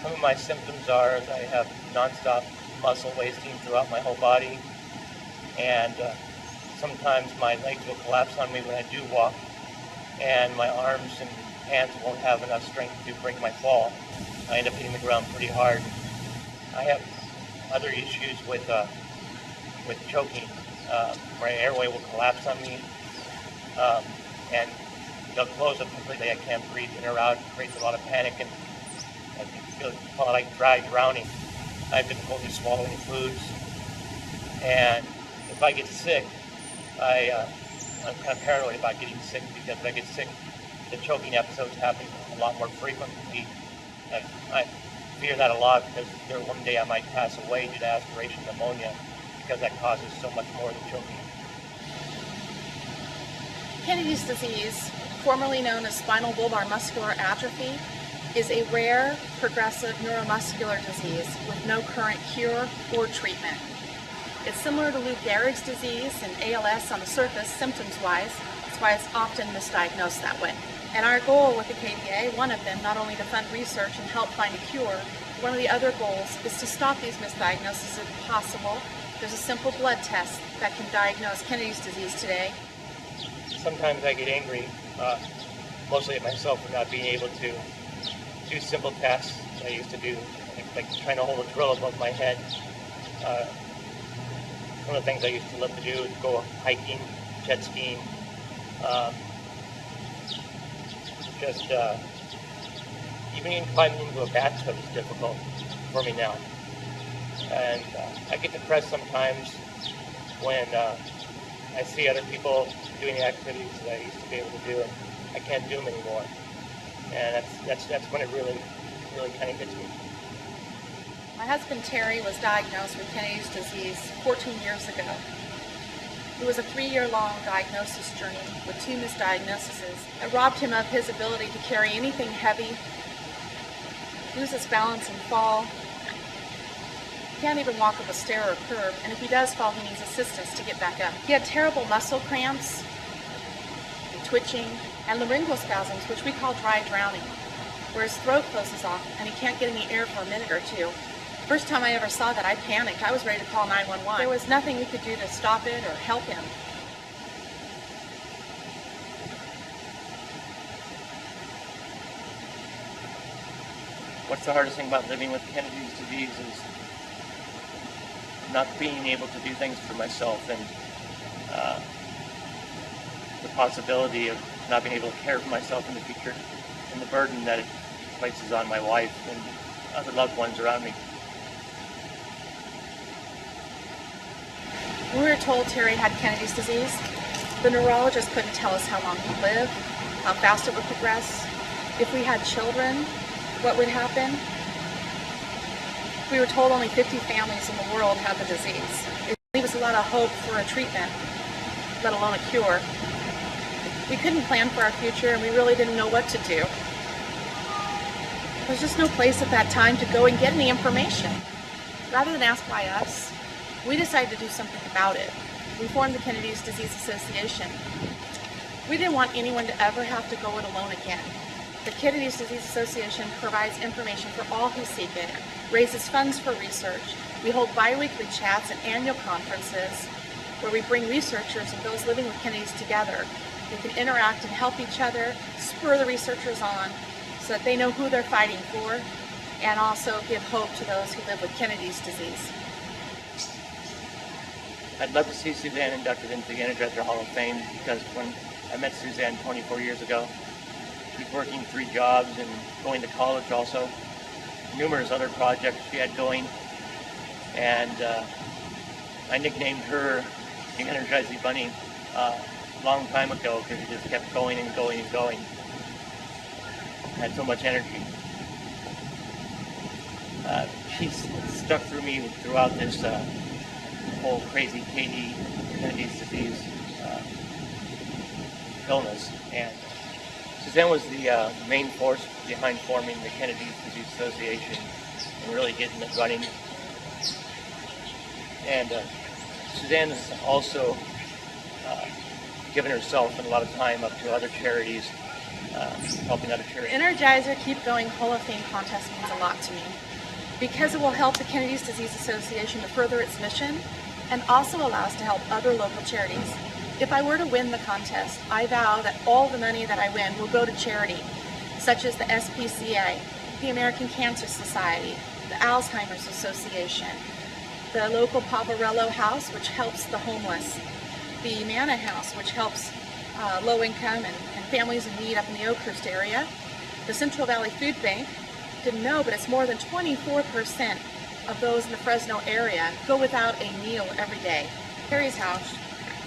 Some of my symptoms are that I have nonstop muscle wasting throughout my whole body, and sometimes my legs will collapse on me when I do walk, and my arms and hands won't have enough strength to break my fall. I end up hitting the ground pretty hard. I have other issues with choking. My airway will collapse on me, and they'll close up completely. I can't breathe in or out. It creates a lot of panic, and I feel like dry drowning. I have difficulty swallowing foods, and if I get sick, I'm kind of paranoid about getting sick, because if I get sick, the choking episodes happen a lot more frequently. And I fear that a lot, because one day I might pass away due to aspiration pneumonia, because that causes so much more than choking. Kennedy's disease, formerly known as spinal bulbar muscular atrophy, is a rare, progressive neuromuscular disease with no current cure or treatment. It's similar to Lou Gehrig's disease and ALS on the surface, symptoms-wise. That's why it's often misdiagnosed that way. And our goal with the KDA, one of them, not only to fund research and help find a cure, one of the other goals is to stop these misdiagnoses if possible. There's a simple blood test that can diagnose Kennedy's disease today. Sometimes I get angry, mostly at myself for not being able to do simple tasks I used to do, like trying to hold a drill above my head. One of the things I used to love to do is go hiking, jet skiing. Even climbing into a bathtub is difficult for me now. And I get depressed sometimes when I see other people doing the activities that I used to be able to do, and I can't do them anymore. And that's when it really kind of hits me. My husband Terry was diagnosed with Kennedy's disease 14 years ago. It was a 3-year-long diagnosis journey with 2 misdiagnoses that robbed him of his ability to carry anything heavy, lose his balance and fall. He can't even walk up a stair or curb, and if he does fall, he needs assistance to get back up. He had terrible muscle cramps, and twitching, and laryngeal spasms, which we call dry drowning, where his throat closes off and he can't get any air for a minute or two. First time I ever saw that, I panicked. I was ready to call 911. There was nothing we could do to stop it or help him. What's the hardest thing about living with Kennedy's disease is not being able to do things for myself, and the possibility of not being able to care for myself in the future, and the burden that it places on my wife and other loved ones around me. When we were told Terry had Kennedy's disease, the neurologist couldn't tell us how long he'd live, how fast it would progress, if we had children, what would happen. We were told only 50 families in the world had the disease. It gave us a lot of hope for a treatment, let alone a cure. We couldn't plan for our future, and we really didn't know what to do. There's just no place at that time to go and get any information. Rather than ask why us, we decided to do something about it. We formed the Kennedy's Disease Association. We didn't want anyone to ever have to go it alone again. The Kennedy's Disease Association provides information for all who seek it, raises funds for research. We hold bi-weekly chats and annual conferences where we bring researchers and those living with Kennedy's together. We can interact and help each other, spur the researchers on so that they know who they're fighting for, and also give hope to those who live with Kennedy's disease. I'd love to see Susanne inducted into the Energizer Hall of Fame, because when I met Susanne 24 years ago, she was working 3 jobs and going to college also, numerous other projects she had going, and I nicknamed her the Energizer Bunny a long time ago, because she just kept going and going and going. Had so much energy. She's stuck through me throughout this whole crazy Kennedy's disease illness, and Susanne was the main force behind forming the Kennedy's Disease Association and really getting it running. And Susanne has also given herself and a lot of time up to other charities helping other The charities. Energizer Keep Going Hall of Fame contest means a lot to me because it will help the Kennedy's Disease Association to further its mission and also allow us to help other local charities. If I were to win the contest, I vow that all the money that I win will go to charity, such as the SPCA, the American Cancer Society, the Alzheimer's Association, the local Pavarello House, which helps the homeless, the Manna House, which helps low-income and families in need up in the Oakhurst area, the Central Valley Food Bank. Didn't know, but it's more than 24% of those in the Fresno area go without a meal every day. Terry's House,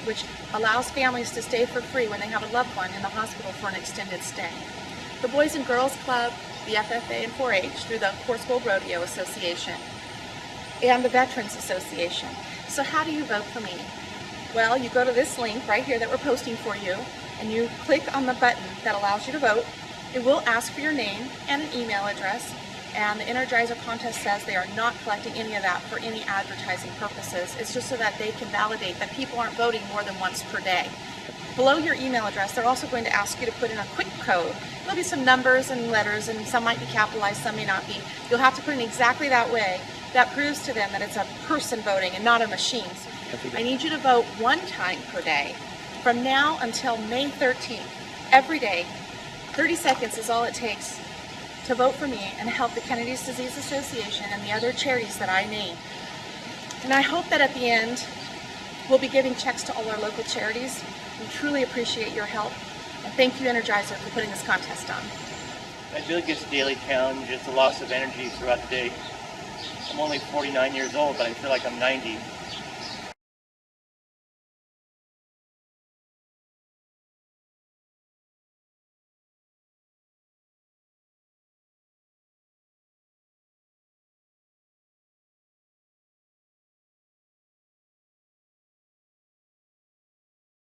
which allows families to stay for free when they have a loved one in the hospital for an extended stay. The Boys and Girls Club, the FFA and 4-H through the Course Gold Rodeo Association, and the Veterans Association. So how do you vote for me? Well, you go to this link right here that we're posting for you, and you click on the button that allows you to vote. It will ask for your name and an email address, and the Energizer contest says they are not collecting any of that for any advertising purposes. It's just so that they can validate that people aren't voting more than once per day. Below your email address, they're also going to ask you to put in a quick code. There'll be some numbers and letters, and some might be capitalized, some may not be. You'll have to put in exactly that way. That proves to them that it's a person voting and not a machine. So I need you to vote one time per day from now until May 13th. Every day, 30 seconds is all it takes to vote for me and help the Kennedy's Disease Association and the other charities that I named. And I hope that at the end, we'll be giving checks to all our local charities. We truly appreciate your help. And thank you, Energizer, for putting this contest on. I feel like it's daily challenge, it's a loss of energy throughout the day. I'm only 49 years old, but I feel like I'm 90.